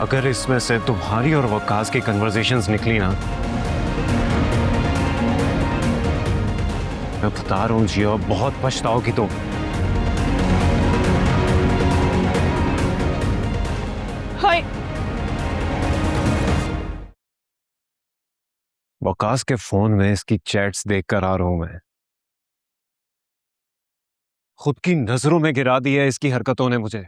अगर इसमें से तुम्हारी और वकास की कन्वर्सेशंस निकली ना, मैं बता रहा हूं जिया, बहुत पछताओगी तुम। हाय। वकास के फोन में इसकी चैट्स देखकर आ रहा हूं मैं। खुद की नजरों में गिरा दिया इसकी हरकतों ने मुझे।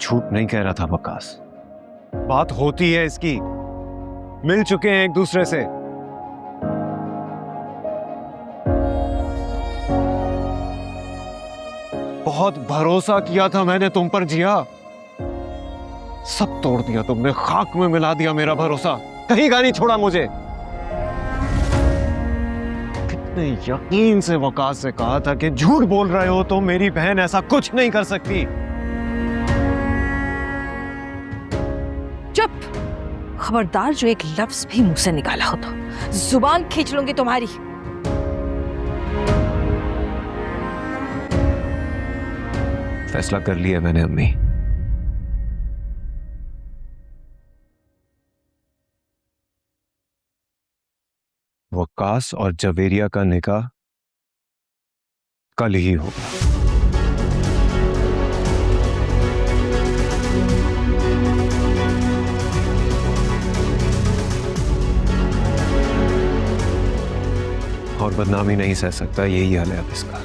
झूठ नहीं कह रहा था वकास, बात होती है इसकी, मिल चुके हैं एक दूसरे से। बहुत भरोसा किया था मैंने तुम पर जिया, सब तोड़ दिया तुमने, खाक में मिला दिया मेरा भरोसा, कहीं का नहीं छोड़ा मुझे। कितने यकीन से वकास से कहा था कि झूठ बोल रहे हो तो मेरी बहन ऐसा कुछ नहीं कर सकती। चुप, खबरदार जो एक लफ्ज भी मुंह से निकाला हो तो जुबान खींच लूंगी तुम्हारी। फैसला कर लिया मैंने अम्मी। वकास और जवेरिया का निकाह कल ही होगा। और बदनामी नहीं सह सकता, यही हाल है अब इसका।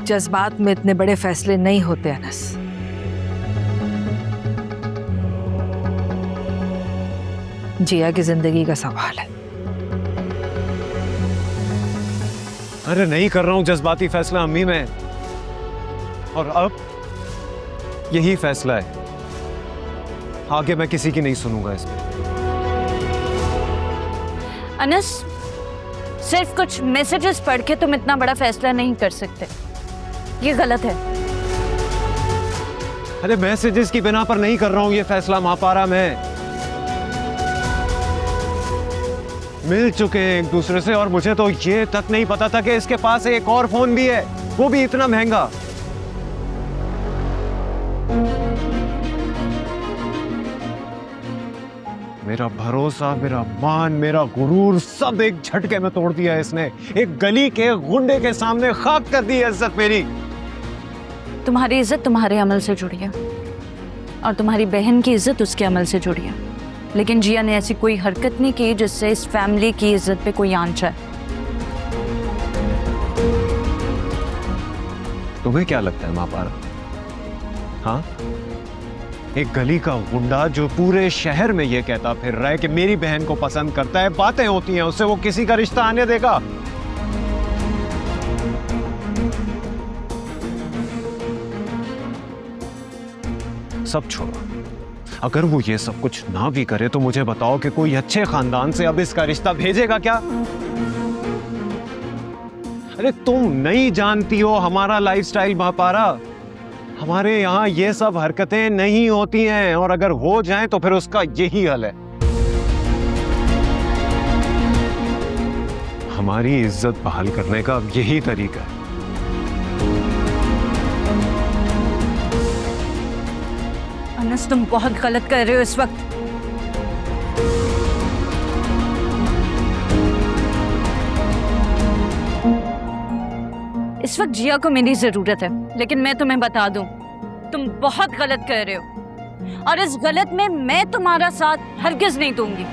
जज्बात में इतने बड़े फैसले नहीं होते अनस। जिया की जिंदगी का सवाल है। अरे नहीं कर रहा हूं जज्बाती फैसला अम्मी मैं, और अब यही फैसला है, आगे मैं किसी की नहीं सुनूंगा इसमें। अनस, सिर्फ कुछ मैसेजेस पढ़ के तुम इतना बड़ा फैसला नहीं कर सकते, ये गलत है। अरे मैसेजेस की बिना पर नहीं कर रहा हूं ये फैसला मापारा मैं। मिल चुके हैं एक दूसरे से, और मुझे तो ये तक नहीं पता था कि इसके पास एक और फोन भी है, वो भी इतना महंगा। मेरा भरोसा, मेरा मान, मेरा गुरूर सब एक झटके में तोड़ दिया इसने। एक गली के गुंडे के सामने खाक कर दी इज्जत मेरी। तुम्हारी इज्जत तुम्हारे अमल से जुड़ी है और तुम्हारी बहन की इज्जत उसके अमल से जुड़ी है, लेकिन जिया ने ऐसी कोई हरकत नहीं की जिससे इस फैमिली की इज्जत पे कोई आंच है। तुम्हें क्या लगता है मापारा? हाँ, एक गली का गुंडा जो पूरे शहर में ये कहता फिर रहा है कि मेरी बहन को पसंद करता है, बातें होती हैं उससे, वो किसी का रिश्ता आने देगा? सब छोड़ो, अगर वो ये सब कुछ ना भी करे तो मुझे बताओ कि कोई अच्छे खानदान से अब इसका रिश्ता भेजेगा क्या? अरे तुम नहीं जानती हो हमारा लाइफस्टाइल मापारा, हमारे यहाँ ये सब हरकतें नहीं होती हैं, और अगर हो जाएं तो फिर उसका यही हल है। हमारी इज्जत बहाल करने का अब यही तरीका है। अनस, तुम बहुत गलत कर रहे हो इस वक्त। इस वक्त जिया को मेरी जरूरत है, लेकिन मैं तुम्हें बता दूं, तुम बहुत गलत कर रहे हो, और इस गलत में मैं तुम्हारा साथ हरगिज नहीं दूंगी।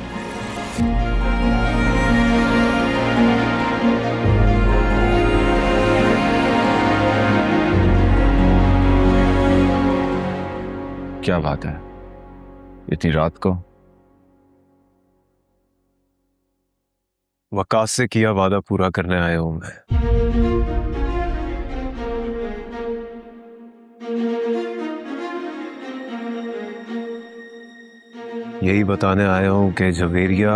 क्या बात है, इतनी रात को? वकास से किया वादा पूरा करने आया हूं मैं। यही बताने आया हूं कि जवेरिया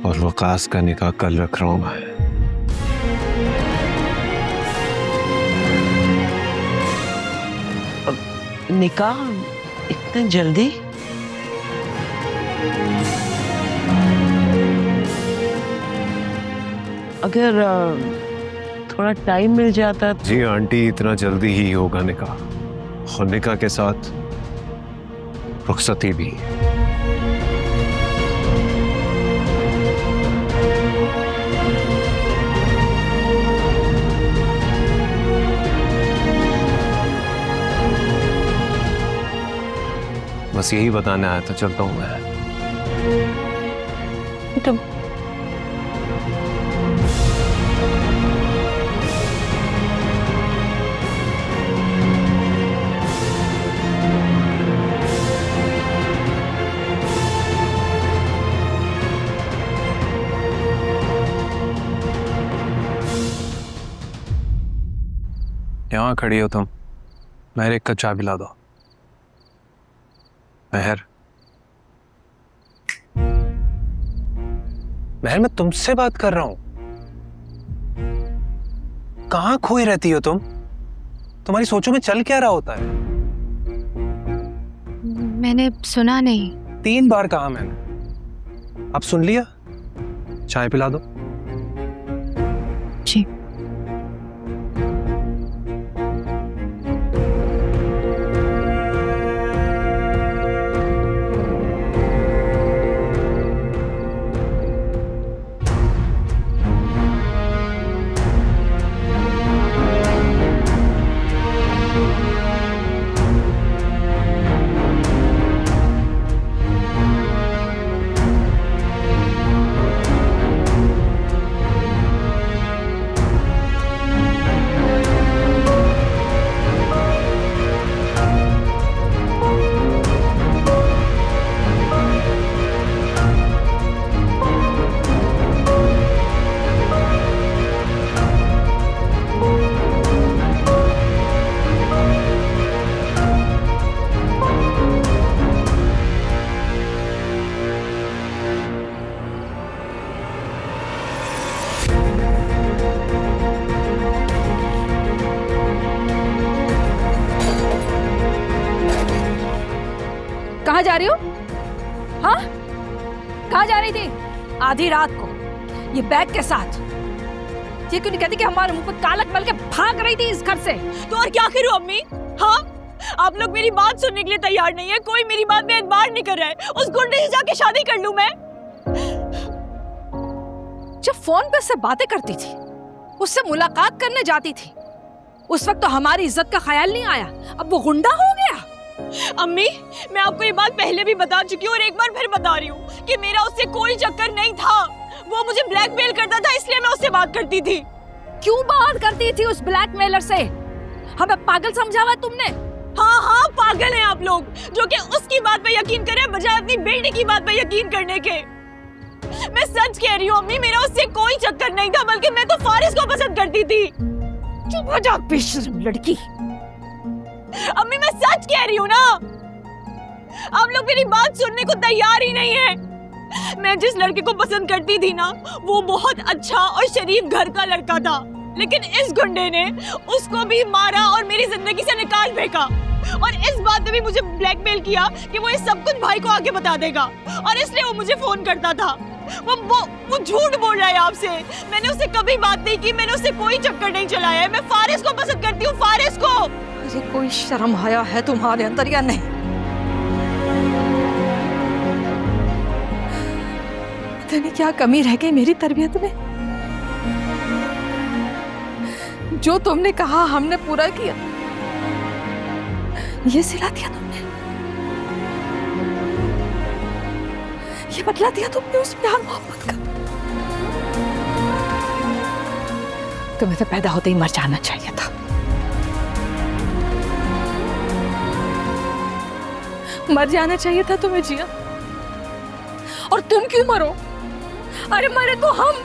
और वकास का निकाह कल रख रहा हूं मैं। निकाह इतने जल्दी? अगर थोड़ा टाइम मिल जाता। जी आंटी, इतना जल्दी ही होगा निकाह, और निकाह के साथ रुखसती भी। बस यही बताने आया था, चलता हूँ मैं। तो यहाँ खड़ी हो तुम, महर एक कप चाय पिला दो। महर, महर मैं तुमसे बात कर रहा हूं। कहां खोई रहती हो तुम? तुम्हारी सोचों में चल क्या रहा होता है? मैंने सुना नहीं। 3 बार कहा मैंने, अब सुन लिया? चाय पिला दो। जी। कहाँ जा रही हो? हाँ, कहाँ जा रही थी आधी रात को ये बैग के साथ? ये क्यों नहीं कहती कि हमारे मुंह पर कालक मल के भाग रही थी इस घर से? तो और क्या करूं अम्मी? हाँ, आप लोग मेरी बात सुनने के लिए तैयार नहीं है, कोई मेरी बात में एतबार नहीं कर रहा है। उस गुंडे से जाके शादी कर लूं मैं? जब फोन पे से बातें करती थी, उससे मुलाकात करने जाती थी, उस वक्त तो हमारी इज्जत का ख्याल नहीं आया, अब वो गुंडा हो गया। अम्मी, मैं आपको ये बात पहले भी बता चुकी हूँ और एक बार फिर बता रही हूँ कि मेरा उससे कोई चक्कर नहीं था। वो मुझे ब्लैकमेल करता था, इसलिए मैं उससे बात करती थी। क्यों बात करती थी उस ब्लैकमेलर से? हमें पागल समझा हुआ तुमने? हाँ हाँ, पागल हैं आप लोग जो कि उसकी बात पे यकीन करें बजाय अपनी बेटी की बात पे यकीन करने के। मैं सच कह रही हूँ अम्मी, मेरा उससे कोई चक्कर नहीं था, बल्कि मैं तो फारिस को पसंद करती थी। चुप हो जा बेशर्म लड़की। अम्मी मैं सच कह रही हूँ ना, आप लोग मेरी बात सुनने को तैयार ही नहीं है। मैं जिस लड़के को पसंद करती थी ना, वो बहुत अच्छा और शरीफ घर का लड़का था, लेकिन इस गुंडे ने उसको भी मारा और मेरी जिंदगी से निकाल फेंका, और इस बात में भी मुझे ब्लैकमेल किया कि वो ये सब कुछ भाई को आगे बता देगा, और इसलिए वो मुझे फोन करता था। वो झूठ बोल रहा है आपसे। मैंने उससे कभी बात नहीं की, मैंने उससे कोई चक्कर नहीं चलाया है। मैं फारिस को पसंद करती हूँ, फारिस को। अरे कोई शर्म हया है तुम्हारे अंदर या नहीं? पता नहीं क्या कमी रह गई मेरी तरबियत में। जो तुमने कहा हमने पूरा किया, ये सिला दिया तुमने, ये बदला दिया तुमने उस प्यार मोहब्बत का। तुम्हें तो पैदा होते ही मर जाना चाहिए था। मर जाना चाहिए था तुम्हें जिया, और तुम क्यों मरो? अरे मरे तो हम।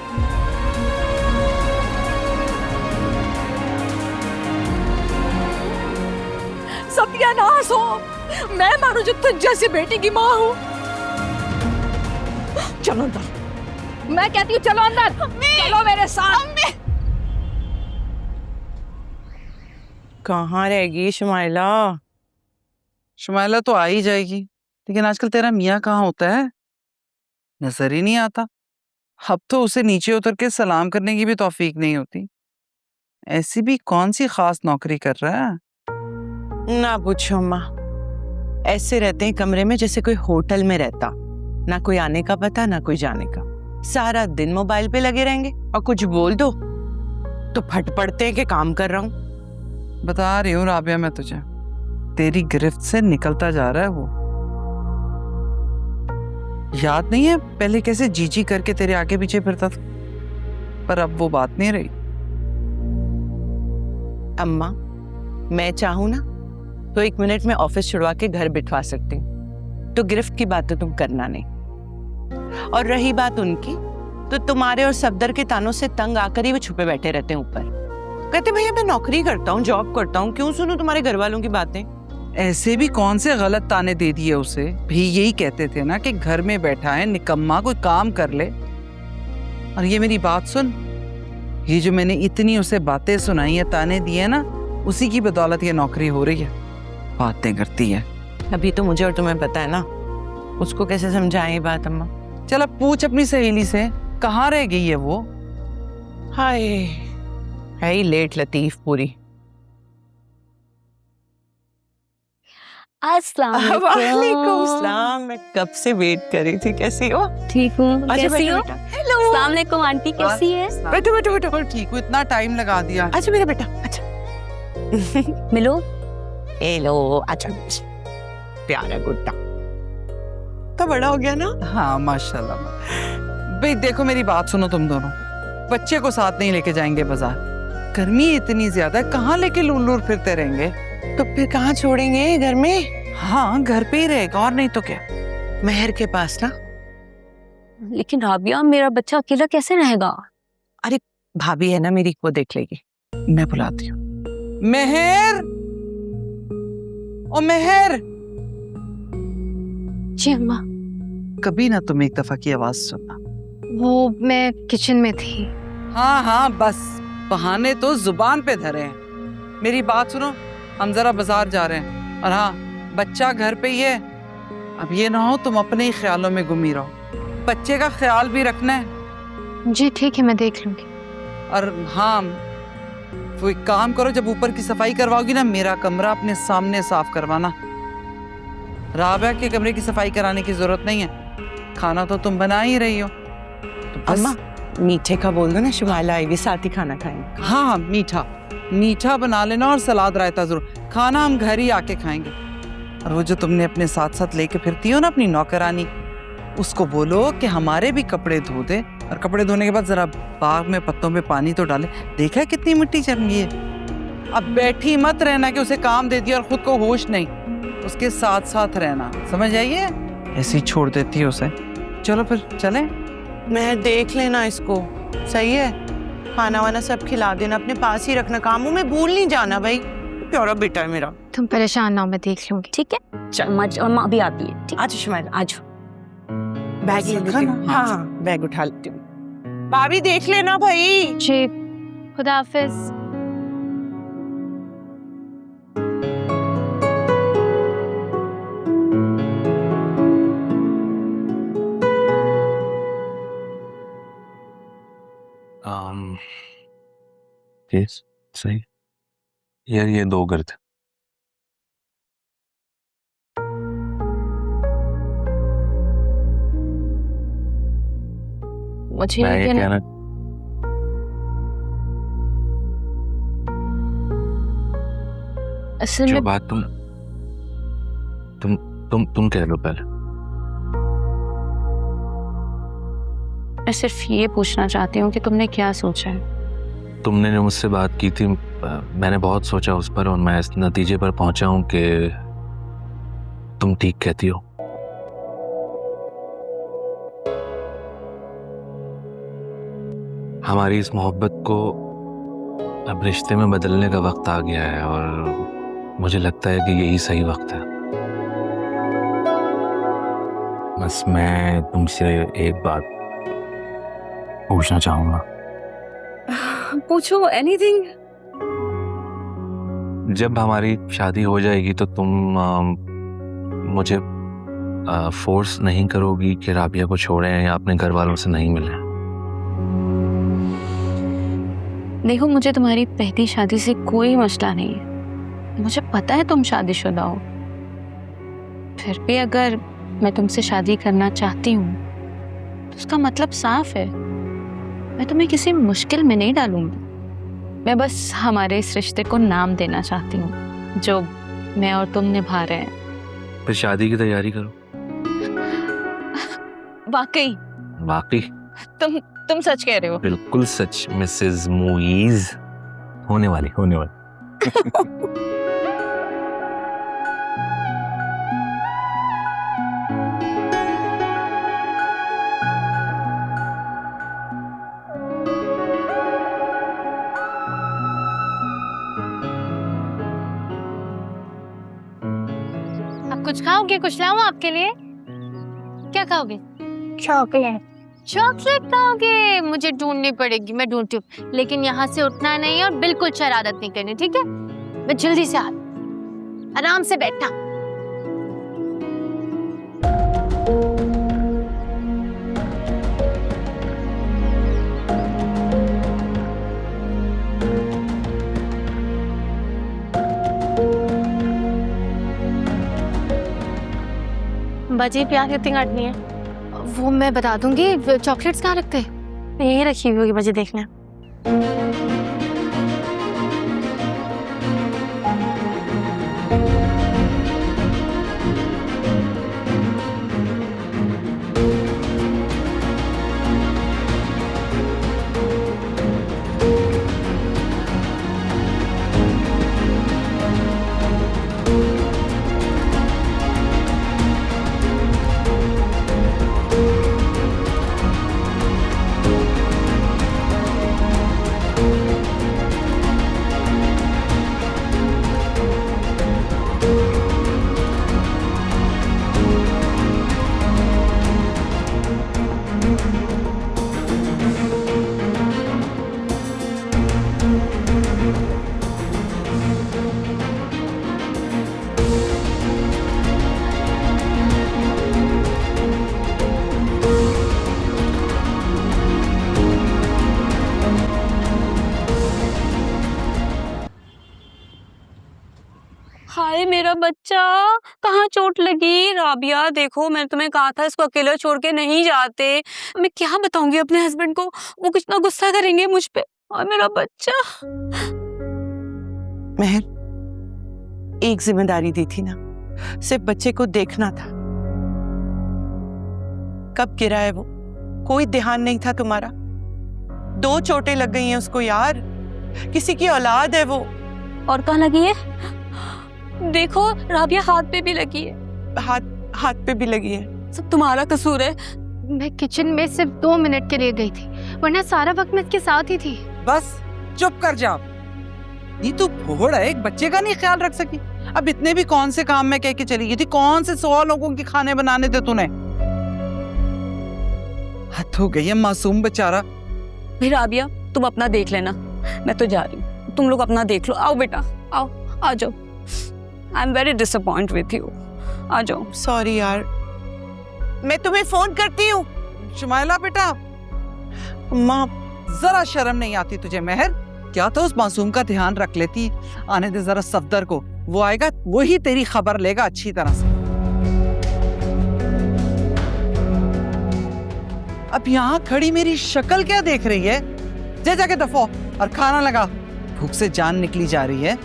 सत्यानाश हो, मैं मारू जो तुझ जैसी बेटी की माँ हूँ। चलो अंदर, मैं कहती हूँ चलो अंदर, चलो मेरे साथ। कहाँ रहेगी शुमाइला? शुमाइला तो आ ही जाएगी, लेकिन आजकल तेरा मियाँ कहाँ होता है, नजर ही नहीं आता। अब तो उसे नीचे उतर के सलाम करने की भी तौफीक नहीं होती। ऐसी भी कौन सी खास नौकरी कर रहा है? ना पूछो अम्मा, ऐसे रहते हैं कमरे में जैसे कोई होटल में रहता। ना कोई आने का पता ना कोई जाने का, सारा दिन मोबाइल पे लगे रहेंगे और कुछ बोल दो तो फट पड़ते हैं कि काम कर रहा हूँ। बता रही हूँ राबिया मैं तुझे, तेरी गिरफ्त से निकलता जा रहा है वो। याद नहीं है पहले कैसे जी करके तेरे आगे पीछे फिरता था, पर अब वो बात नहीं रही। अम्मा मैं चाहूँ ना तो 1 मिनट में ऑफिस छुड़वा के घर बिठवा सकती हूँ, तो गिरफ्त की बात तो तुम करना नहीं। और रही बात उनकी, तो तुम्हारे और सफदर के तानों से तंग आकर ही वो छुपे बैठे रहते हैं ऊपर। कहते भैया मैं नौकरी करता हूँ, जॉब करता हूँ, क्यों सुनूं तुम्हारे घर वालों की बातें। ऐसे भी कौन से गलत ताने दे दिए उसे? भी यही कहते थे ना कि घर में बैठा है निकम्मा, कोई काम कर ले। और ये मेरी बात सुन, ये जो मैंने इतनी उसे बातें सुनाई है, ताने दिए ना, उसी की बदौलत ये नौकरी हो रही है। बातें करती है। अभी तो मुझे और तुम्हें पता है ना, उसको कैसे समझाएं ये बात अम्मा। चल अब पूछ अपनी सहेली से, कहाँ रह गई है वो? हाय, है ही लेट लतीफ पूरी। वालेकुम सलाम, मैं कब से वेट कर रही थी। कैसी हो? ठीक हूँ। कैसी हो? हेलो। अस्सलाम वालेकुम आंटी, कैसी है? बैठो बैठो बैठो। बिल्कुल ठीक हूँ, इतना टाइम लगा दिया। अच्छा मेरा बेटा, अच्छा मिलो। हेलो। अच्छा प्यारा गुड्डा तो बड़ा हो गया ना। हाँ माशाल्लाह। भाई देखो मेरी बात सुनो तुम दोनों, बच्चे को साथ नहीं लेके जाएंगे बाजार, गर्मी इतनी ज्यादा है, कहाँ लेके लूर लूर फिरते रहेंगे? तो फिर कहाँ छोड़ेंगे? घर में। हाँ घर पे ही रहेगा, और नहीं तो क्या। मेहर के पास ना। लेकिन राबिया, मेरा बच्चा अकेला कैसे रहेगा? भाभी है ना मेरी, वो देख लेगी। मैं बुलाती हूँ। मेहर, ओ मेहर। जी अम्मा। कभी ना तुम एक दफा की आवाज सुनना। वो मैं किचन में थी। हाँ हाँ बस बहाने तो जुबान पे धरे हैं। मेरी बात सुनो, हम जरा बाजार जा रहे हैं, और हाँ बच्चा घर पे ही है। अब ये ना हो तुम अपने ही ख्यालों में गुमी रहो, बच्चे का ख्याल भी रखना है। जी ठीक है, मैं देख लूंगी। और हाँ वो एक काम करो, जब ऊपर की सफाई करवाओगी ना, मेरा कमरा अपने सामने साफ करवाना। राबिया के कमरे की सफाई कराने की जरूरत नहीं है, खाना तो तुम बना ही रही हो। तो बस अम्मा मीठे का बोल दो ना, शुमाइला आएगी साथ ही खाना खाएंगे। हाँ हाँ मीठा मीठा बना लेना, और सलाद रायता जरूर। खाना हम घर ही आके खाएंगे। और वो जो तुमने अपने साथ साथ लेके फिरती हो ना अपनी नौकरानी, उसको बोलो कि हमारे भी कपड़े धो दे, और कपड़े धोने के बाद जरा बाग में पत्तों पे पानी तो डाले। देखा है कितनी मिट्टी जम गई है। अब बैठी मत रहना कि उसे काम दे दिया और खुद को होश नहीं, उसके साथ साथ रहना, समझ आइए? ऐसे ही छोड़ देती है उसे। चलो फिर चलें। मैं देख लेना इसको, सही है? खाना वाना सब खिला देना, अपने पास ही रखना, कामों में भूल नहीं जाना भाई। प्यारा बेटा है मेरा। तुम परेशान ना हो, मैं देख लूंगी। ठीक है, चल अम्मा अभी आती है। ठीक, आज शुमाइला आज बैग ले लेती हूँ। हाँ हाँ बैग उठा लेती हूँ। भाभी देख लेना भाई। जी, खुदा हाफिज। यस सही यार, ये 2 घर थे। मुझे मैं ये कहना, असल जो में बात तुम कह लो पहले। मैं सिर्फ ये पूछना चाहती हूँ कि तुमने क्या सोचा है? तुमने जो मुझसे बात की थी, मैंने बहुत सोचा उस पर, और मैं इस नतीजे पर पहुंचा हूं कि तुम ठीक कहती हो। हमारी इस मोहब्बत को अब रिश्ते में बदलने का वक्त आ गया है, और मुझे लगता है कि यही सही वक्त है। बस मैं तुमसे एक बात पूछना चाहूंगा। पूछो, एनीथिंग। जब हमारी शादी हो जाएगी तो तुम मुझे फोर्स नहीं करोगी कि राबिया को छोड़ें या अपने घर वालों से नहीं मिलें? देखो, मुझे तुम्हारी पहली शादी से कोई मसला नहीं है। मुझे पता है तुम शादीशुदा हो। फिर भी अगर मैं तुमसे शादी करना चाहती हूँ तो उसका मतलब साफ है, मैं तुम्हें किसी मुश्किल में नहीं डालूंगी। मैं बस हमारे इस रिश्ते को नाम देना चाहती हूँ जो मैं और तुम निभा रहे हैं। फिर शादी की तैयारी करो। वाकई वाकई तुम सच कह रहे हो? बिल्कुल सच मिसेस मुइज। होने वाली। आप कुछ खाओगे? कुछ लाऊं आपके लिए? क्या खाओगे? चॉकलेट। चॉकलेट खाओगे? मुझे ढूंढनी पड़ेगी, मैं ढूंढती हूँ। लेकिन यहाँ से उठना नहीं और बिल्कुल शरारत नहीं करनी, ठीक है? मैं जल्दी से आराम से बैठना। बजी प्याज कितनी काटनी है? वो मैं बता दूंगी। चॉकलेट्स कहाँ रखते हैं? यही रखी हुई होगी, बजे देखना। हाय मेरा बच्चा, कहाँ चोट लगी? राबिया देखो, मैंने तुम्हें कहा था इसको अकेला छोड़ के नहीं जाते। मैं क्या बताऊंगी अपने हस्बैंड को, वो कितना गुस्सा करेंगे मुझ पे। और मेरा बच्चा। महर, एक जिम्मेदारी दी थी ना, सिर्फ बच्चे को देखना था। कब गिरा है वो? कोई ध्यान नहीं था तुम्हारा। 2 चोटें लग गई हैं उसको यार, किसी की औलाद है वो। और कहाँ लगी है? देखो राबिया, हाथ पे भी लगी है। हाथ पे भी लगी है। सब तुम्हारा कसूर है। मैं किचन में सिर्फ 2 मिनट के लिए गई थी, वरना सारा वक्त मैं इसके साथ ही थी। बस चुप कर जा। ये तू भोड़ है, एक बच्चे का नहीं ख्याल रख सकी। अब इतने भी कौन से काम में कह के चली गई थी? कौन से 100 लोगों के खाने बनाने थे तूने? हद हो गई है, मासूम बेचारा। भाई राबिया, तुम अपना देख लेना, मैं तो जा रही हूँ। तुम लोग अपना देख लो। आओ बेटा, आओ, आ जाओ। I am very disappoint with you. आ जाओ। सॉरी यार, मैं तुम्हें फोन करती हूँ। शुमाइला बेटा, माँ, जरा शर्म नहीं आती तुझे? महर, क्या तो उस मासूम का ध्यान रख लेती। आने दे जरा सफदर को, वो आएगा वही तेरी खबर लेगा अच्छी तरह से। अब यहाँ खड़ी मेरी शक्ल क्या देख रही है? जा जाके दफो और खाना लगा, भूख से जान निकली जा रही है।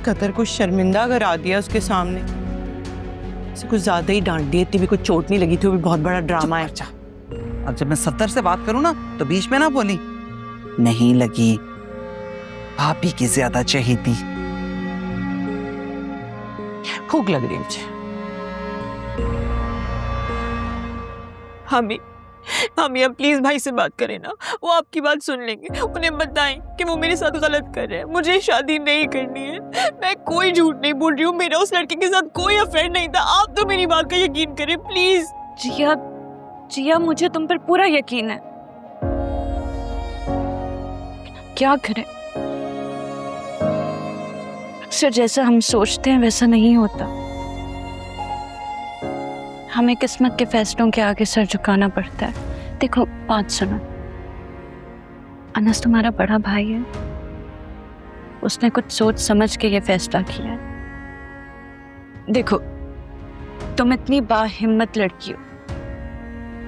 कतर को शर्मिंदा करा दिया उसके सामने। उसे कुछ ज्यादा ही डांट दिया। इतनी भी कुछ चोट नहीं लगी थी, वो भी बहुत बड़ा ड्रामा है। अब जब मैं सफदर से बात करूं ना तो बीच में ना बोली। नहीं लगी, भाभी की ज्यादा चहेती। भूख लग रही है मुझे। हमें अब प्लीज भाई से बात करें ना, वो आपकी बात सुन लेंगे। उन्हें बताएं कि वो मेरे साथ गलत कर रहे हैं, मुझे शादी नहीं करनी है। मैं कोई झूठ नहीं बोल रही हूँ, मेरा उस लड़के के साथ कोई अफेयर नहीं था। आप तो मेरी बात का यकीन करें प्लीज। जिया, मुझे तुम पर पूरा यकीन है। क्या करें, अक्सर जैसा हम सोचते हैं वैसा नहीं होता। हमें किस्मत के फैसलों के आगे सर झुकाना पड़ता है। देखो बात सुनो, अनस तुम्हारा बड़ा भाई है, उसने कुछ सोच समझ के ये फैसला किया है। देखो तुम इतनी बाहिम्मत लड़की हो,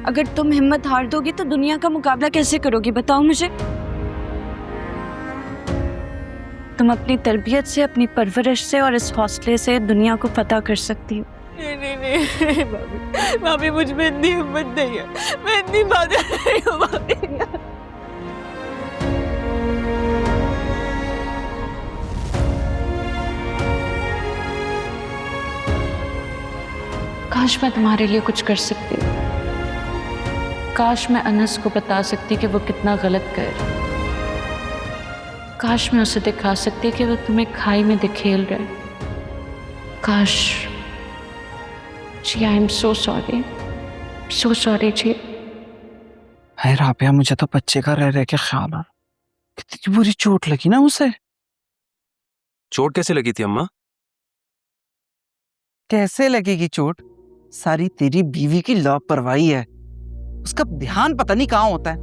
अगर तुम हिम्मत हार दोगी तो दुनिया का मुकाबला कैसे करोगी बताओ मुझे। तुम अपनी तरबियत से, अपनी परवरिश से और इस हौसले से दुनिया को फतह कर सकती हो। नहीं भाभी, भाभी मुझ में इतनी हिम्मत नहीं है, मैं इतनी बहादुर नहीं हूँ भाभी। काश मैं तुम्हारे लिए कुछ कर सकती, काश मैं अनस को बता सकती कि वो कितना गलत कर रहा है, काश मैं उसे दिखा सकती कि वो तुम्हें खाई में धकेल रहा है। Kash ji, I am so sorry, so sorry ji. है राबिया, मुझे तो बच्चे का रह रह के ख्याल आ, कितनी बुरी चोट लगी ना उसे। चोट कैसे लगी थी अम्मा? कैसे लगेगी चोट, सारी तेरी बीवी की लापरवाही है। उसका ध्यान पता नहीं कहाँ होता है।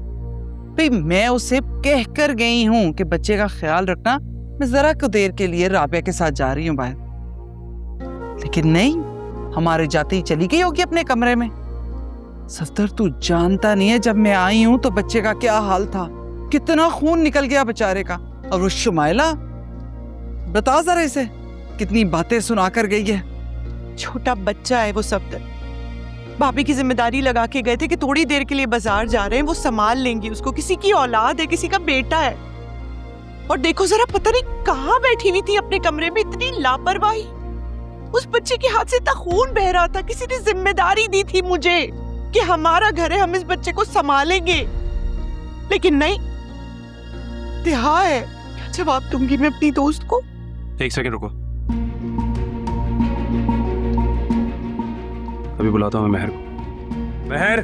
भाई मैं उसे कह कर गई हूं कि बच्चे का ख्याल रखना, मैं जरा को देर के लिए राबिया के साथ जा रही हूं बाहर, लेकिन नहीं, हमारे जाते ही चली गई होगी अपने कमरे में। सफदर तू जानता नहीं है, जब मैं आई हूं तो बच्चे का क्या हाल था, कितना खून निकल गया बेचारे का। और वो शुमाइला, बता जरा इसे कितनी बातें सुना कर गई है। छोटा बच्चा है वो सफदर, भाभी की जिम्मेदारी लगा के गए थे कि थोड़ी देर के लिए बाजार जा रहे हैं, वो संभाल लेंगी उसको, किसी की औलाद है, किसी का बेटा है। और देखो जरा, पता नहीं कहाँ बैठी हुई थी अपने कमरे में, इतनी लापरवाही। उस बच्चे के हाथ से इतना खून बह रहा था, किसी ने जिम्मेदारी दी थी मुझे कि हमारा घर है, हम इस बच्चे को संभालेंगे, लेकिन नहीं, तिहा है। क्या जवाब दूंगी मैं अपनी दोस्त को? एक सेकंड रुको, अभी बुलाता हूँ मैं महर को। महर,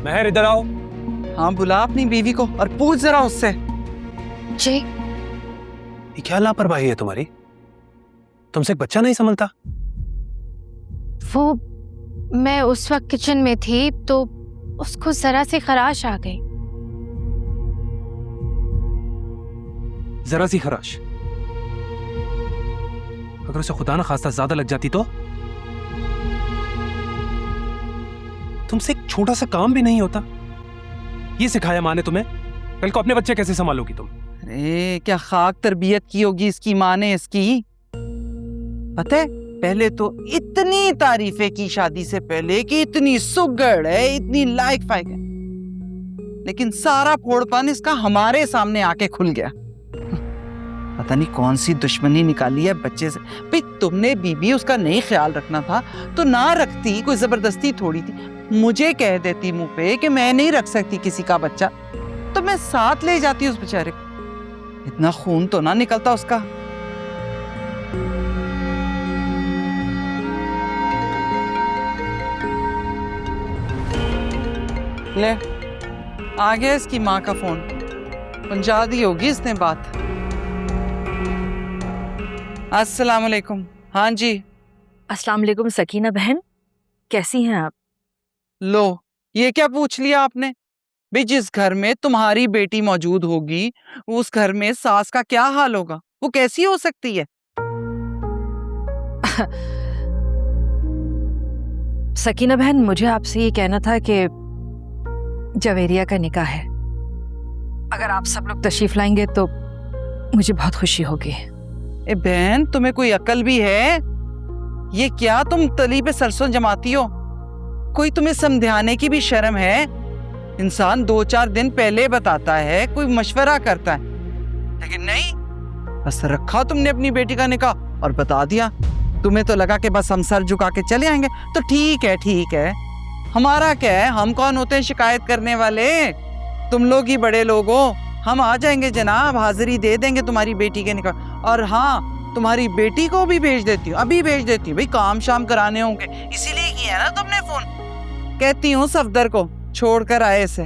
महर इधर आओ। हाँ बुला अपनी बीवी को और पूछ जरा उससे। जी ये क्या लापरवाही है तुम्हारी? तुमसे एक बच्चा नहीं संभलता? वो मैं उस वक्त किचन में थी तो उसको जरा सी खराश आ गई। जरा सी खराश? अगर उसे खुदा ना खास्ता ज्यादा लग जाती तो? तुमसे एक छोटा सा काम भी नहीं होता? ये सिखाया माँ ने तुम्हें? कल को अपने बच्चे कैसे संभालोगी तुम? अरे क्या खाक तरबियत की होगी इसकी माँ ने इसकी। पता है, पहले तो इतनी तारीफें की शादी से पहले कि इतनी सुगड़ है, इतनी लायक फायक है, लेकिन सारा फोड़पन इसका हमारे सामने आके खुल गया। पता नहीं कौन सी दुश्मनी निकाली है बच्चे से। भाई तुमने बीबी उसका नहीं ख्याल रखना था तो ना रखती, कोई जबरदस्ती थोड़ी थी। मुझे कह देती मुंह पे कि मैं नहीं रख सकती किसी का बच्चा, तो मैं साथ ले जाती उस बेचारे को। इतना खून तो ना निकलता उसका। ले आ गया इसकी माँ का फोन, पहुंचा दी होगी इसने बात। अस्सलाम वालेकुम। हाँ जी। अस्सलाम वालेकुम सकीना बहन, कैसी हैं आप? लो ये क्या पूछ लिया आपने? भाई जिस घर में तुम्हारी बेटी मौजूद होगी उस घर में सास का क्या हाल होगा? वो कैसी हो सकती है? सकीना बहन, मुझे आपसे ये कहना था कि जवेरिया का निकाह है, अगर आप सब लोग तशरीफ लाएंगे तो मुझे बहुत खुशी होगी। ए बहन, तुम्हें कोई अक्ल भी है? ये क्या तुम तली पे सरसों जमाती हो? कोई तुम्हें समझाने की भी शर्म है? इंसान 2-4 दिन पहले बताता है, कोई मशवरा करता है, लेकिन नहीं, बस रखा तुमने अपनी बेटी का निकाह और बता दिया। तुम्हें तो लगा कि बस हम सर झुका के चले आएंगे। तो ठीक है, ठीक है, हमारा क्या है, हम कौन होते हैं शिकायत करने वाले? तुम लोग ही बड़े लोग हो। हम आ जाएंगे जनाब, हाजिरी दे देंगे तुम्हारी बेटी के निकाह। और हाँ, तुम्हारी बेटी को भी भेज देती हूँ, अभी भेज देती हूँ। भाई काम शाम कराने होंगे, इसीलिए किया ना तुमने फोन। कहती हूँ सफदर को छोड़ कर आए इसे।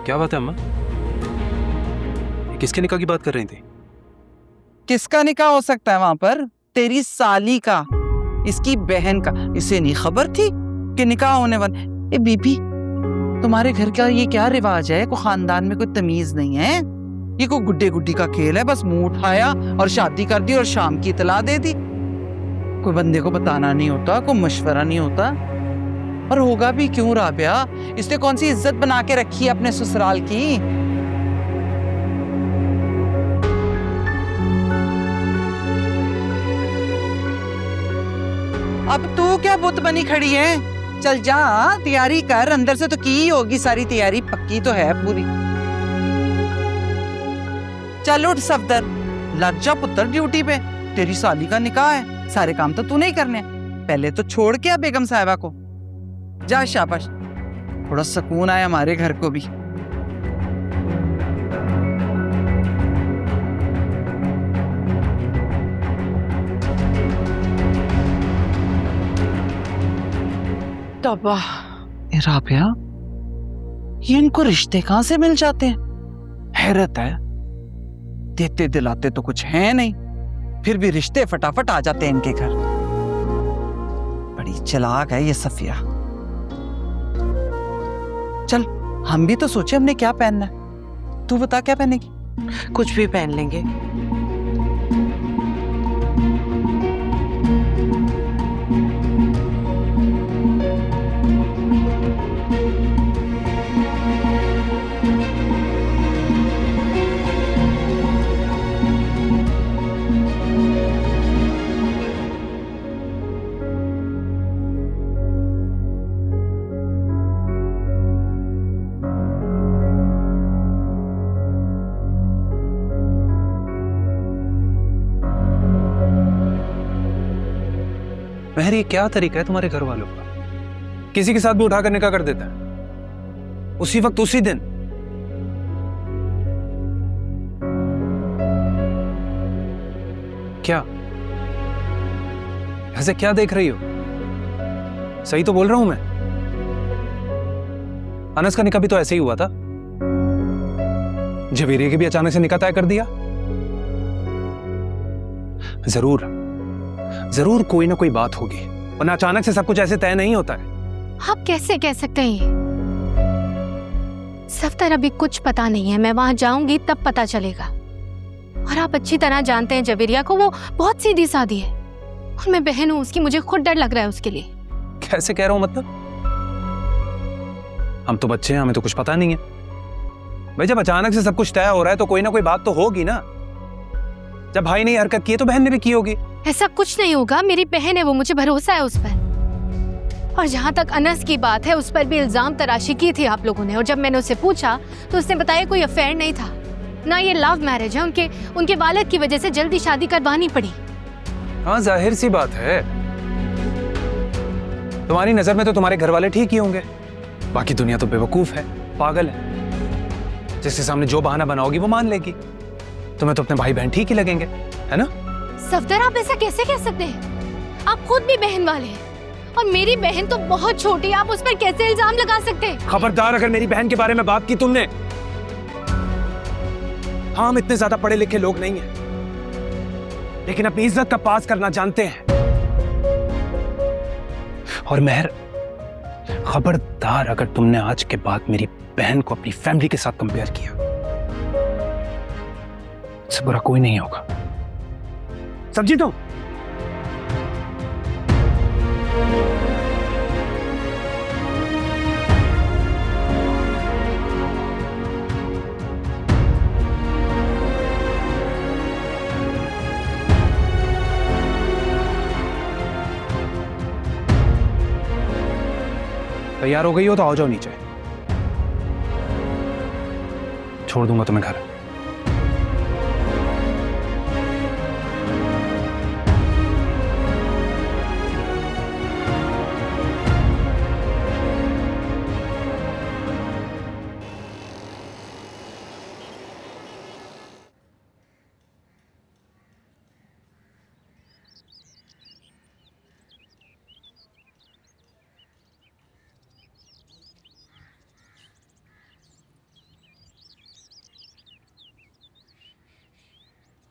क्या बात है अम्मा? ये किसके निकाह की बात कर रही थी? किसका निकाह हो सकता है वहां पर? तेरी साली का, इसकी बहन का। इसे नहीं खबर थी कि निकाह होने वाला। ए बीबी, तुम्हारे घर का ये क्या रिवाज है? कोई खानदान में कोई तमीज नहीं है? ये कोई गुड्डे गुड्डी का खेल है? बस मुंह उठाया और शादी कर दी और शाम की इतला दे दी। कोई बंदे को बताना नहीं होता, कोई मशवरा नहीं होता। और होगा भी क्यों राबिया? इसने कौन सी इज्जत बना के रखी है अपने ससुराल की? अब तू क्या बुत बनी खड़ी है? चल जा, तैयारी कर। अंदर से तो की ही होगी सारी तैयारी, पक्की तो है पूरी। चल उठ सफदर, लग जा पुत्र ड्यूटी पे। तेरी साली का निकाह है, सारे काम तो तू नहीं करने। पहले तो छोड़ के आ बेगम साहिबा को। जा शाबाश, थोड़ा सुकून आया हमारे घर को भी। तबाह राबिया, ये इनको रिश्ते कहां से मिल जाते हैं? हैरत है, देते दिलाते तो कुछ है नहीं, फिर भी रिश्ते फटाफट आ जाते हैं इनके घर। बड़ी चालाक है ये सफिया। चल, हम भी तो सोचे हमने क्या पहनना है। तू बता क्या पहनेगी? कुछ भी पहन लेंगे। महर, ये क्या तरीका है तुम्हारे घर वालों का? किसी के साथ भी उठा कर निकाह कर देता है, उसी वक्त उसी दिन। क्या ऐसे क्या देख रही हो? सही तो बोल रहा हूं मैं। अनस का निकाह भी तो ऐसे ही हुआ था। जवेरिया के भी अचानक से निकाह तय कर दिया। जरूर कोई ना कोई बात होगी, वरना अचानक से सब कुछ ऐसे तय नहीं होता है। आप कैसे कह सकते हैं ये? सफदर, अभी कुछ पता नहीं है। मैं वहां जाऊंगी तब पता चलेगा। और आप अच्छी तरह जानते हैं जवेरिया को, वो बहुत सीधी सादी है। और मैं बहन हूं उसकी, मुझे खुद डर लग रहा है उसके लिए। कैसे कह रहा हूं मतलब? हम तो बच्चे हैं, हमें तो कुछ पता नहीं है। भाई, जब अचानक से सब कुछ तय हो रहा है तो कोई ना कोई बात तो होगी ना। जब भाई ने हरकत की है तो बहन ने भी की होगी। ऐसा कुछ नहीं होगा, मेरी बहन है वो, मुझे भरोसा है उस पर। और जहां तक अनस की बात है, उस पर भी इल्जाम तराशी की थी आप लोगों ने। और जब मैंने उससे पूछा तो उसने बताया कोई अफेयर नहीं था ना, ये लव मैरिज है। उनके वालिद की वजह से जल्दी शादी करवानी पड़ी। हाँ, जाहिर सी बात है। तुम्हारी नजर में तो तुम्हारे घर वाले ठीक ही होंगे, बाकी दुनिया तो बेवकूफ है, पागल है। जिसके सामने जो बहाना बनाओगी वो मान लेगी। तुम्हें तो अपने भाई बहन ठीक ही लगेंगे, है ना? सफदर, आप ऐसा कैसे कह सकते हैं? आप खुद भी बहन वाले हैं और मेरी बहन तो बहुत छोटी है। आप उस पर कैसे इल्जाम लगा सकते हैं? खबरदार, अगर मेरी बहन के बारे में बात की तुमने। हाँ, हम इतने ज्यादा पढ़े लिखे लोग नहीं हैं, लेकिन अपनी इज्जत का पास करना जानते हैं। और महर, खबरदार अगर तुमने आज के बाद मेरी बहन को अपनी फैमिली के साथ कंपेयर किया, इससे बुरा कोई नहीं होगा। समझी तो? तैयार हो गई हो तो आओ जाओ नीचे, छोड़ दूंगा तुम्हें घर।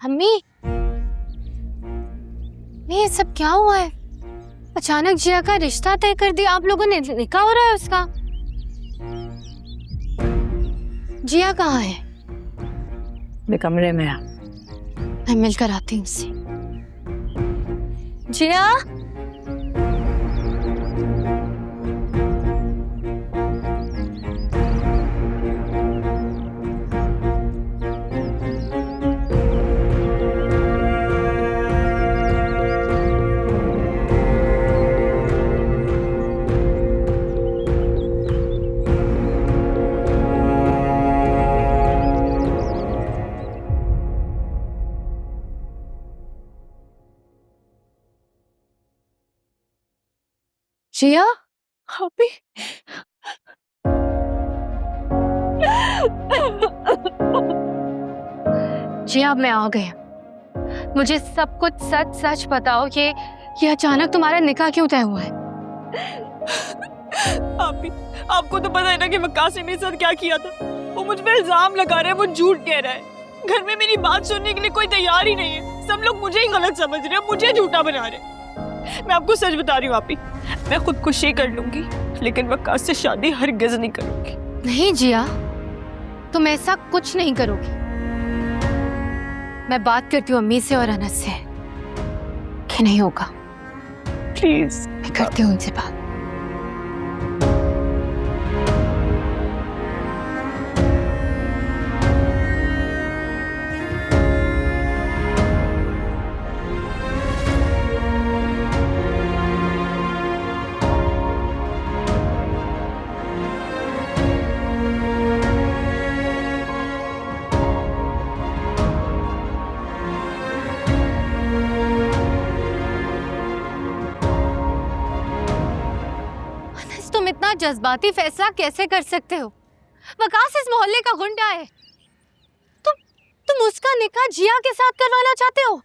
अम्मी, ये सब क्या हुआ है? अचानक जिया का रिश्ता तय कर दिया आप लोगों ने, निकाह हो रहा है उसका। जिया कहाँ है? मैं कमरे में है। मैं मिलकर आती हूँ उससे। जिया, जिया, अभी जिया अब मैं आ गया। मुझे सब कुछ सच सच बताओ, ये अचानक तुम्हारा निकाह क्यों तय हुआ है? आपको तो पता है ना कि वकास ने मेरे साथ क्या किया था। वो मुझ पे इल्जाम लगा रहा है, वो झूठ कह रहा है। घर में मेरी बात सुनने के लिए कोई तैयार ही नहीं है। सब लोग मुझे ही गलत समझ रहे हैं, मुझे झूठा बना रहे हैं। मैं आपको सच बता रही हूँ आपी, मैं खुदकुशी कर लूंगी लेकिन वकास से शादी हरगिज नहीं करूंगी। नहीं जिया, तुम ऐसा कुछ नहीं करोगी। मैं बात करती हूँ अम्मी से और अनस से कि नहीं होगा। प्लीज, मैं करती हूँ उनसे बात। तुम इतना जज्बाती फैसला कैसे कर सकते हो? वकास इस मोहल्ले का गुंडा है। तुम उसका निकाह जिया के साथ करवाना चाहते हो?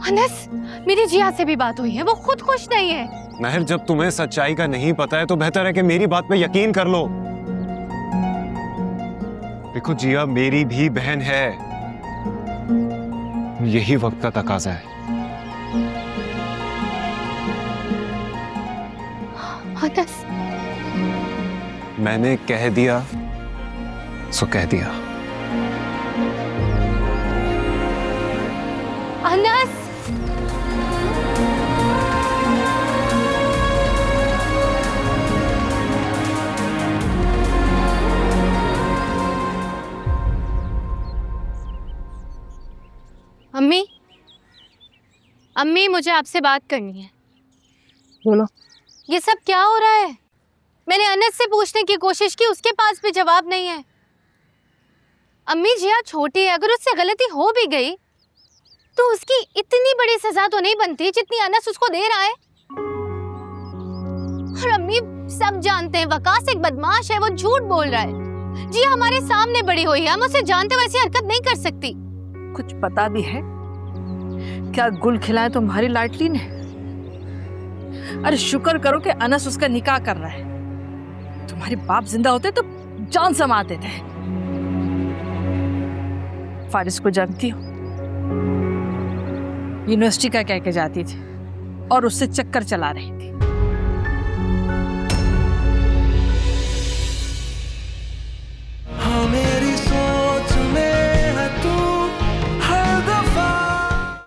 अनस, मेरी जिया से भी बात हुई है, वो खुद खुश नहीं है। महर, जब तुम्हें सच्चाई का नहीं पता है तो बेहतर है कि मेरी बात पे यकीन कर लो। देखो, जिया मेरी भी बहन है, यही वक्त का तकाजा है। अनस, मैंने कह दिया सो कह दिया। अनस, अम्मी, अम्मी मुझे आपसे बात करनी है। बोलो। ये सब क्या हो रहा है? मैंने अनस से पूछने की कोशिश की, उसके पास भी जवाब नहीं है। अम्मी, जिया छोटी है, अगर उससे गलती हो भी गई तो उसकी इतनी बड़ी सजा तो नहीं बनती जितनी अनस उसको दे रहा है। और अम्मी, सब जानते हैं वकास एक बदमाश है, वो झूठ बोल रहा है। जिया हमारे सामने बड़ी हुई है, हम उसे जानते हुए ऐसी हरकत नहीं कर सकती। कुछ पता भी है क्या गुल खिलाए तुम्हारी लाडली ने? अरे शुक्र करो कि अनस उसका निकाह कर रहा है। तुम्हारे बाप जिंदा होते तो जान से मार देते। फारिस को जानती हो, यूनिवर्सिटी का कह के जाती थी और उससे चक्कर चला रही थी।